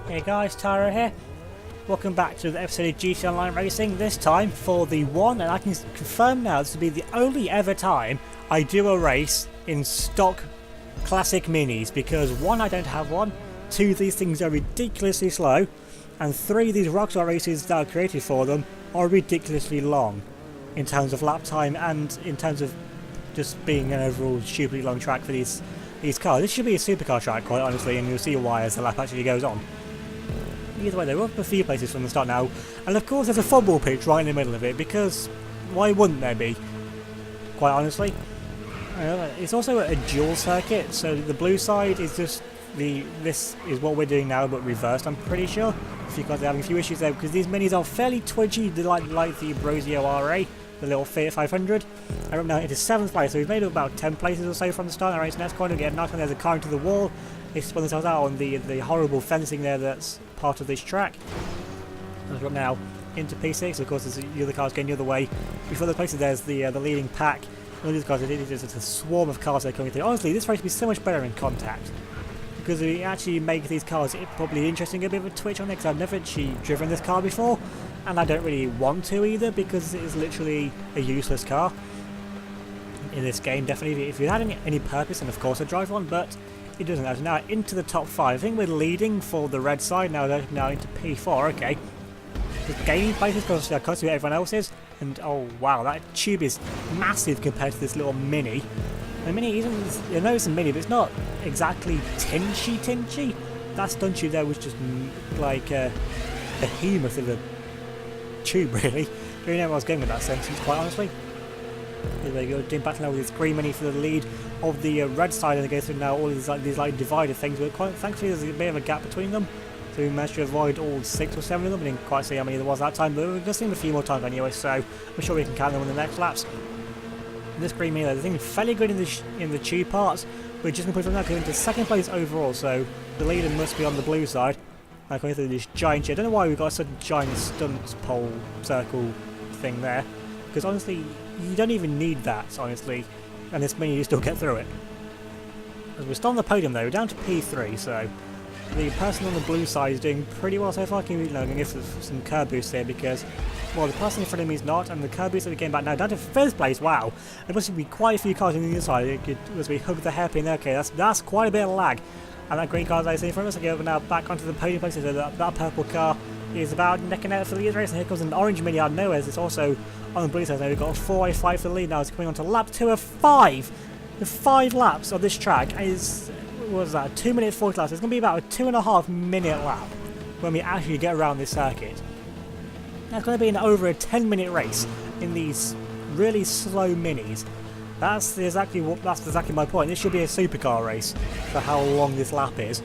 Hey guys, Tyra here. Welcome back to the episode of GT Online Racing, this time for the one, and I can confirm now this will be the only ever time I do a race in stock classic minis, because one, I don't have one, two, these things are ridiculously slow, and three, these Rockstar races that are created for them are ridiculously long in terms of lap time and in terms of just being an overall stupidly long track for these cars. This should be a supercar track, quite honestly, and you'll see why as the lap actually goes on. Either way, they're up a few places from the start now, and of course there's a football pitch right in the middle of it, because why wouldn't there be, quite honestly? It's also a dual circuit, so the blue side is just this is what we're doing now, but reversed, I'm pretty sure. If you guys are having a few issues there, because these minis are fairly twitchy, like the Brosio RA, the little Fiat 500. I'm up now into 7th place, so we've made about 10 places or so from the start of the race, and that's quite a good. Nice one, there's a car into the wall. They spun themselves out on the horrible fencing there that's part of this track. We're up now into P6, of course there's the other cars going the other way. Before the places there's the leading pack. All these cars, it's just a swarm of cars that are coming through. Honestly, this race would be so much better in contact, because we actually make these cars probably interesting, a bit of a twitch on it, because I've never actually driven this car before, and I don't really want to either, because it is literally a useless car in this game. Definitely, if you had any purpose, then of course I'd drive one, but it doesn't. As now into the top 5. I think we're leading for the red side now. They're now into P4. Okay, just gaining places because everyone else is. And oh wow, that tube is massive compared to this little mini. The mini isn't. I know it's a mini, but it's not exactly tinchy. That stunt tube there was just like a behemoth of a tube, really. I don't know where I was going with that sentence, quite honestly. There you go, doing battle now with this green mini for the lead of the red side, and they go through now all of these divided things, but thankfully there's a bit of a gap between them, so we managed to avoid all 6 or 7 of them. I didn't quite see how many there was that time, but we're going to see them a few more times anyway, so I'm sure we can count them on the next laps. And this green mini, the thing is fairly good in the tube parts, we're just going to put them now into 2nd place overall, so the leader must be on the blue side. I'm going through this giant shit. I don't know why we've got such a giant stunt pole circle thing there, because honestly you don't even need that, honestly, and this mini you still get through it. As we're still on the podium though, we're down to P3, so the person on the blue side is doing pretty well so far. I'm going to give some curb boost here, because, well, the person in front of me is not, and the curb boost that we came back now down to 5th place. Wow, there must be quite a few cars on the inside. It must be hooked the hairpin there. Okay, that's quite a bit of lag. And that green car I see in front of us, I go now back onto the podium places. So that purple car is about neck and neck for the lead race, and here comes an orange mini out of nowhere. It's also on the blue side. Now we've got a 4-way fight for the lead now. It's coming on to lap 2 of 5. The 5 laps of this track is, what was that, 2 minute 40 laps. It's going to be about a 2.5 minute lap when we actually get around this circuit. That's going to be over a 10-minute race in these really slow minis. That's exactly my point. This should be a supercar race for how long this lap is.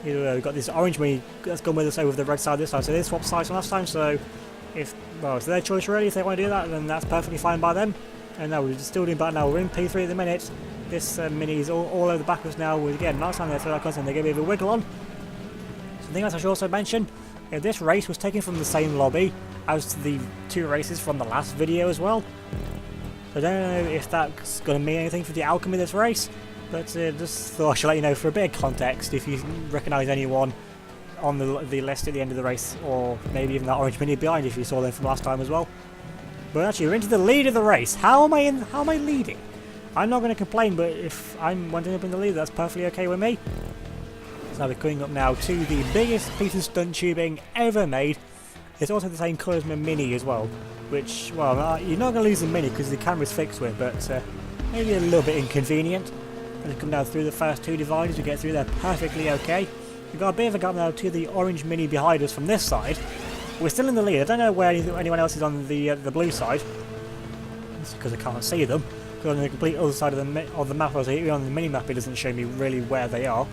We've got this orange mini that's gone with us over the red side this time, so they swapped sides from last time, so it's their choice really. If they want to do that, then that's perfectly fine by them. And now we're still doing better now. We're in P3 at the minute. This mini is all over the back of us now. Again, last time they threw that constant, they gave it a wiggle on. Something else I should also mention, this race was taken from the same lobby as the 2 races from the last video as well. So I don't know if that's going to mean anything for the outcome of this race, but just thought I should let you know for a bit of context if you recognise anyone on the list at the end of the race, or maybe even that orange mini behind if you saw them from last time as well. But actually, we're into the lead of the race. How am I leading? I'm not going to complain, but if I'm winding up in the lead, that's perfectly okay with me. So now we're coming up now to the biggest piece of stunt tubing ever made. It's also the same colour as my mini as well, which, well, you're not going to lose the mini because the camera's fixed with, but maybe a little bit inconvenient. As we come down through the first 2 dividers, we get through there perfectly okay. We've got a bit of a gap now to the orange mini behind us from this side. We're still in the lead. I don't know where anyone else is on the blue side. It's because I can't see them. Because on the complete other side of the map, on the mini map, it doesn't show me really where they are.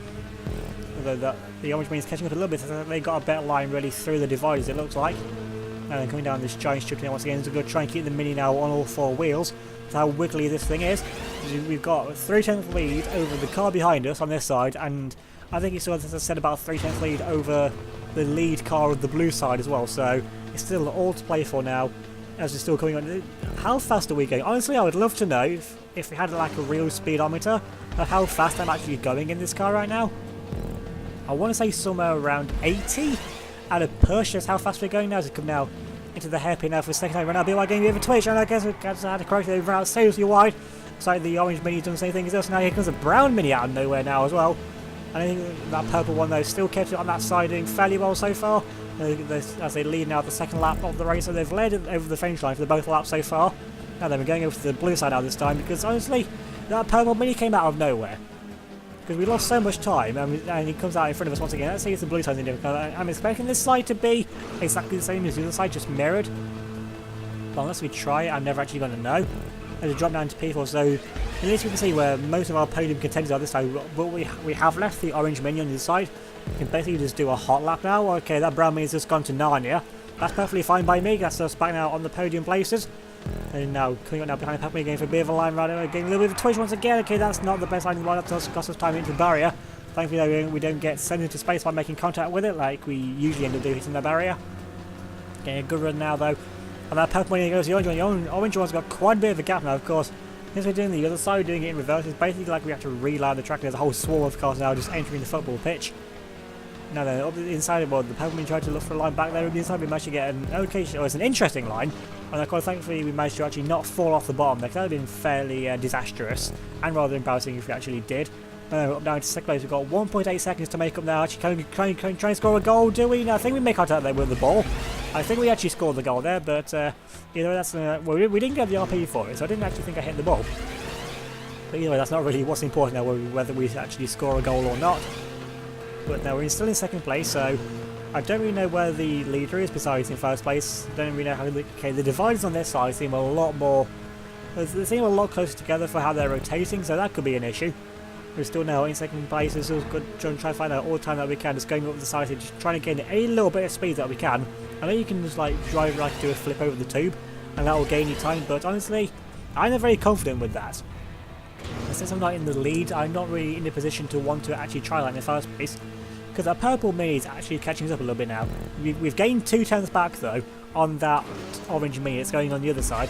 Although the orange mini is catching up a little bit, so they got a better line really through the dividers, it looks like. And then coming down this giant strip now once again, so we're going to try and keep the mini now on all 4 wheels. That's how wiggly this thing is. We've got a 3/10 lead over the car behind us on this side, and I think it's, as I said, about a 3/10 lead over the lead car of the blue side as well, so it's still all to play for now as we're still coming on. How fast are we going? Honestly, I would love to know if we had like a real speedometer of how fast I'm actually going in this car right now. I want to say somewhere around 80 at a push. That's how fast we're going now. To come now into the hairpin now for a second time. Right now, BY getting a bit of a twitch, and I guess I had to correct it. They've run out seriously wide. It's like the orange mini's done the same thing as us. Now here comes a brown mini out of nowhere now as well. And I think that purple one though still kept it on that side doing fairly well so far. As they lead now the second lap of the race, so they've led over the finish line for both laps so far. Now then we're going over to the blue side now this time, because honestly, that purple mini came out of nowhere. Because we lost so much time, and he comes out in front of us once again. Let's see if the blue side's in different. I'm expecting this side to be exactly the same as the other side, just mirrored. But unless we try it, I'm never actually going to know. There's a drop down to P4, so at least we can see where most of our podium contenders are this side. But we have left the orange mini on the side. We can basically just do a hot lap now. Okay, that brown mini's just gone to Narnia. That's perfectly fine by me. That's us back now on the podium places. And now coming up now behind the pack, we're going for a bit of a line right now, getting a little bit of a twitch once again. Okay, that's not the best line in the world. That cost us time into the barrier. Thankfully, though, we don't get sent into space by making contact with it like we usually end up doing hitting the barrier. Getting a good run now, though. And that purple one goes the orange one. The orange one's got quite a bit of a gap now, of course. Since we're doing the other side, doing it in reverse, it's basically like we have to reline the track. There's a whole swarm of cars now just entering the football pitch. Now then, up the inside of the board, the purple one tried to look for a line back there. On the inside, we managed to get an okay, or it's an interesting line. And of course, thankfully, we managed to actually not fall off the bottom there, because that would have been fairly disastrous and rather embarrassing if we actually did. Up now to second place, we've got 1.8 seconds to make up now. Actually, can we try and score a goal, do we? No, I think we make contact there with the ball. I think we actually scored the goal there, but either way, that's well, we didn't get the RP for it, so I didn't actually think I hit the ball. But either way, that's not really what's important now, whether we actually score a goal or not. But now we're still in second place, so I don't really know where the leader is besides in first place. Don't really know how. Okay, the dividers on this side seem a lot more. They seem a lot closer together for how they're rotating, so that could be an issue. We're still now in second place. It's still good trying to find out all the time that we can, just going up the side, just trying to gain a little bit of speed that we can. I know you can just like drive like do a flip over the tube, and that will gain you time. But honestly, I'm not very confident with that. And since I'm not in the lead, I'm not really in a position to want to actually try that in the first place. Because that purple mini is actually catching us up a little bit now. We've gained 2 tenths back though on that orange mini. It's going on the other side.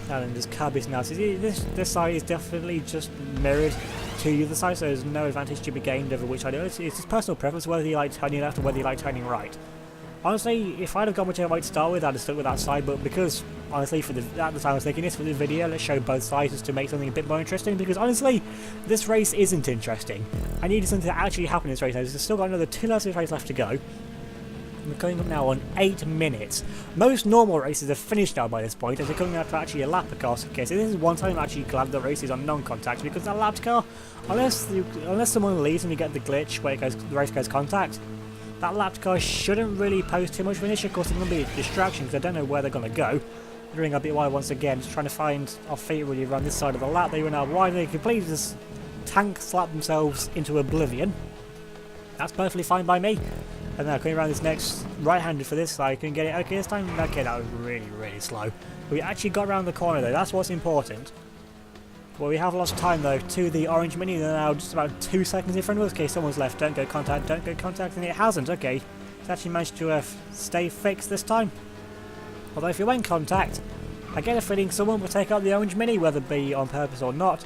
And then there's Kirby's now. So this side is definitely just mirrored to the other side, so there's no advantage to be gained over which side. It's just personal preference whether you like turning left or whether you like turning right. Honestly, if I'd have gone whichever way to start with, I'd have stuck with that side, but because, honestly, at the time I was thinking this for the video, let's show both sides just to make something a bit more interesting, because honestly, this race isn't interesting. I needed something to actually happen in this race now. There's still got another 2 laps of race left to go. We're coming up now on 8 minutes. Most normal races are finished now by this point, as we're coming up to actually a lap car. Okay, so this is one time I'm actually glad the race is on non-contact, because that lap car, unless someone leaves and you get the glitch where the race goes contact, that lap car shouldn't really pose too much of an issue. Of course, it's going to be a distraction because I don't know where they're going to go. Doing a bit wide once again, just trying to find our feet really around this side of the lap. They run out wide and they completely just tank slap themselves into oblivion. That's perfectly fine by me. And now coming around this next right-handed for this side, can get it. Okay, this time, okay, that was really, really slow. We actually got around the corner though, that's what's important. Well, we have lost time though to the orange mini. They're now just about 2 seconds in front of us. Okay, someone's left. Don't go contact, and it hasn't. Okay, it's actually managed to stay fixed this time. Although if you went contact, I get a feeling someone will take out the orange mini, whether it be on purpose or not.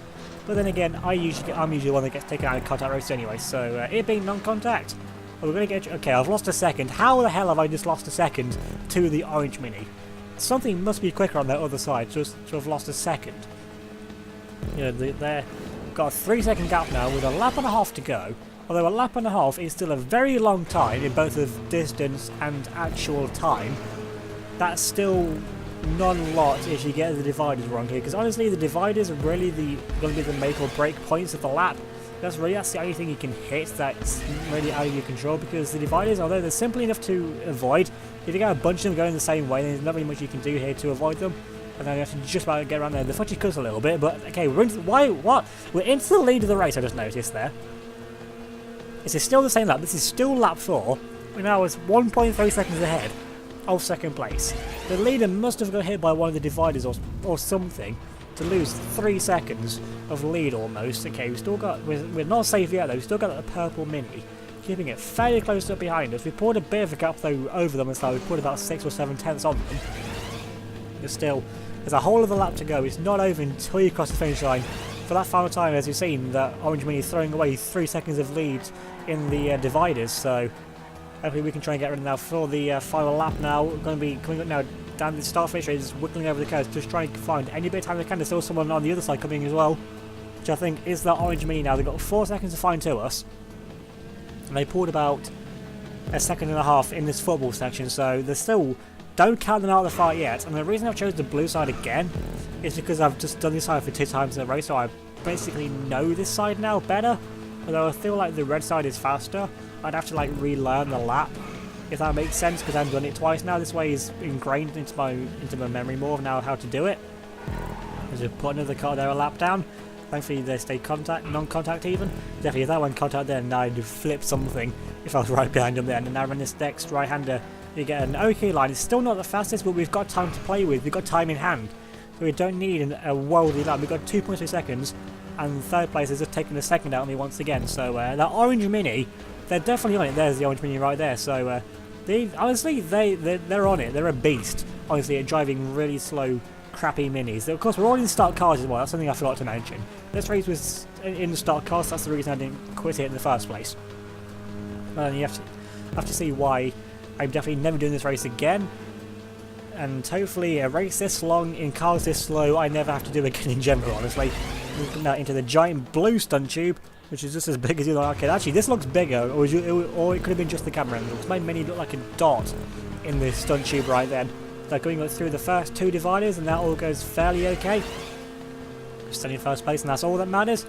But then again, I'm usually the one that gets taken out of contact race anyway. So it being non-contact, we're going to get. Okay, I've lost a second. How the hell have I just lost a second to the orange mini? Something must be quicker on that other side just to have lost a second. You know, they've got a 3-second gap now with a lap and a half to go. Although a lap and a half is still a very long time in both of distance and actual time. That's still not a lot if you get the dividers wrong here. Because honestly, the dividers are really going to be the make or break points of the lap. That's the only thing you can hit that's really out of your control. Because the dividers, although they're simple enough to avoid, if you get a bunch of them going the same way, then there's not really much you can do here to avoid them. And then you have to just about get around there. The fudgy cuts a little bit, but okay, we're into We're into the lead of the race, I just noticed there. This is still the same lap. This is still lap 4. We're now 1.3 seconds ahead of second place. The leader must have got hit by one of the dividers or something to lose 3 seconds of lead almost. Okay, we're not safe yet though. We've still got a purple mini, keeping it fairly close up behind us. We poured a bit of a gap though over them, and so we put about 6 or 7 tenths on them. But still, there's a whole of the lap to go. It's not over until you cross the finish line. For that final time, as you've seen, that orange mini is throwing away 3 seconds of lead in the dividers, so hopefully we can try and get rid of them now for the final lap now. We're going to be coming up now down the start finish straight, just whittling over the coast, just trying to find any bit of time they can. There's still someone on the other side coming as well, which I think is that orange mini now. They've got 4 seconds to find to us, and they pulled about a second and a half in this football section, so they still don't count them out of the fight yet. And the reason I've chosen the blue side again is because I've just done this side for 2 times in a row, so I basically know this side now better. Although I feel like the red side is faster, I'd have to like relearn the lap, if that makes sense, because I've done it twice now. This way is ingrained into my memory more of now how to do it. Just put another car there a lap down. Thankfully they stay non-contact even. Definitely if that went contact then I'd flip something if I was right behind them then. And now run this next right-hander, you get an okay line. It's still not the fastest, but we've got time to play with. We've got time in hand. So we don't need a worldly lap. We've got 2.3 seconds, and third place is just taking a second out on me once again. So that orange mini, they're definitely on it. There's the orange mini right there. So honestly, they're on it. They're a beast, honestly, at driving really slow, crappy minis. Of course, we're all in stock cars as well. That's something I forgot to mention. This race was in the stock cars. That's the reason I didn't quit it in the first place. And you have to see why I'm definitely never doing this race again. And hopefully a race this long in cars this slow I never have to do again in general, honestly. Now into the giant blue stunt tube, which is just as big as the other arcade. Actually, this looks bigger, or it could have been just the camera angle. It's made mini look like a dot in the stunt tube right then. They're going through the first 2 dividers, and that all goes fairly okay. Still in first place, and that's all that matters.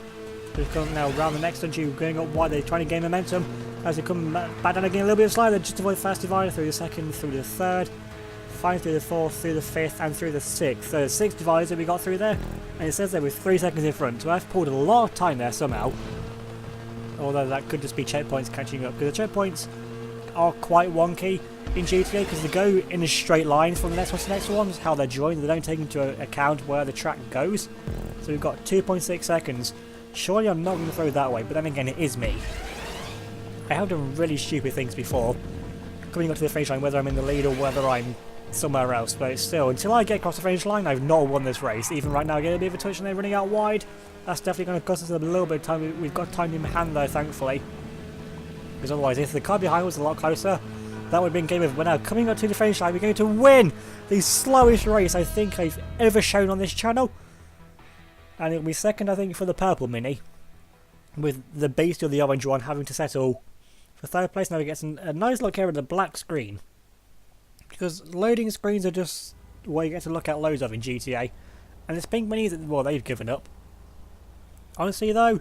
We've come now round the next stunt tube, going up wide. They're trying to gain momentum as they come back down again a little bit of slide. They just avoid the first divider, through the second, through the third, 5 through the 4th, through the 5th, and through the 6th. So there's 6 dividers that we got through there, and it says there with 3 seconds in front. So I've pulled a lot of time there somehow. Although that could just be checkpoints catching up, because the checkpoints are quite wonky in GTA, because they go in a straight line from the next one to the next one. How they're joined, they don't take into account where the track goes. So we've got 2.6 seconds. Surely I'm not going to throw that way, but then again, it is me. I have done really stupid things before, coming up to the finish line, whether I'm in the lead or whether I'm somewhere else, but still, until I get across the finish line, I've not won this race. Even right now, getting a bit of a touch and they're running out wide. That's definitely going to cost us a little bit of time. We've got time in hand though, thankfully. Because otherwise, if the car behind was a lot closer, that would have been game over. But now, coming up to the finish line, we're going to win the slowest race I think I've ever shown on this channel. And it'll be second, I think, for the purple mini, with the beast of the orange one having to settle for third place. Now we get a nice look here at the black screen, because loading screens are just what you get to look at loads of in GTA. And this pink mini, well, they've given up. Honestly though,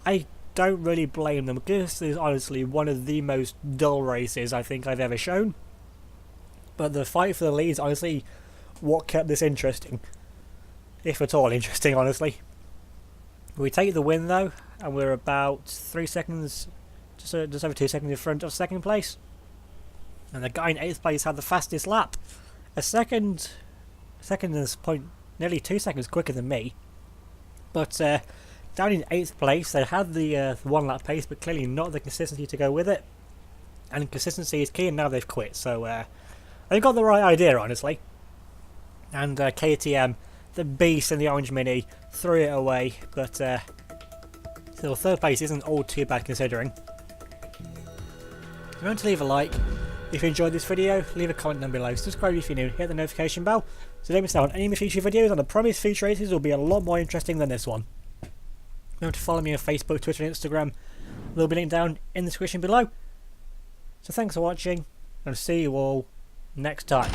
I don't really blame them. This is honestly one of the most dull races I think I've ever shown. But the fight for the lead is honestly what kept this interesting. If at all interesting, honestly. We take the win though, and we're about 3 seconds, just over 2 seconds in front of second place. And the guy in 8th place had the fastest lap. A second is nearly 2 seconds quicker than me. But down in 8th place, they had the 1 lap pace, but clearly not the consistency to go with it. And consistency is key, and now they've quit. So they've got the right idea, honestly. And KTM, the beast in the orange mini, threw it away. But still, third place isn't all too bad considering. Remember to leave a like if you enjoyed this video, leave a comment down below, subscribe if you're new, hit the notification bell so don't miss out on any of my future videos, and I promise future races will be a lot more interesting than this one. Remember to follow me on Facebook, Twitter and Instagram. They'll be linked down in the description below. So thanks for watching, and I'll see you all next time.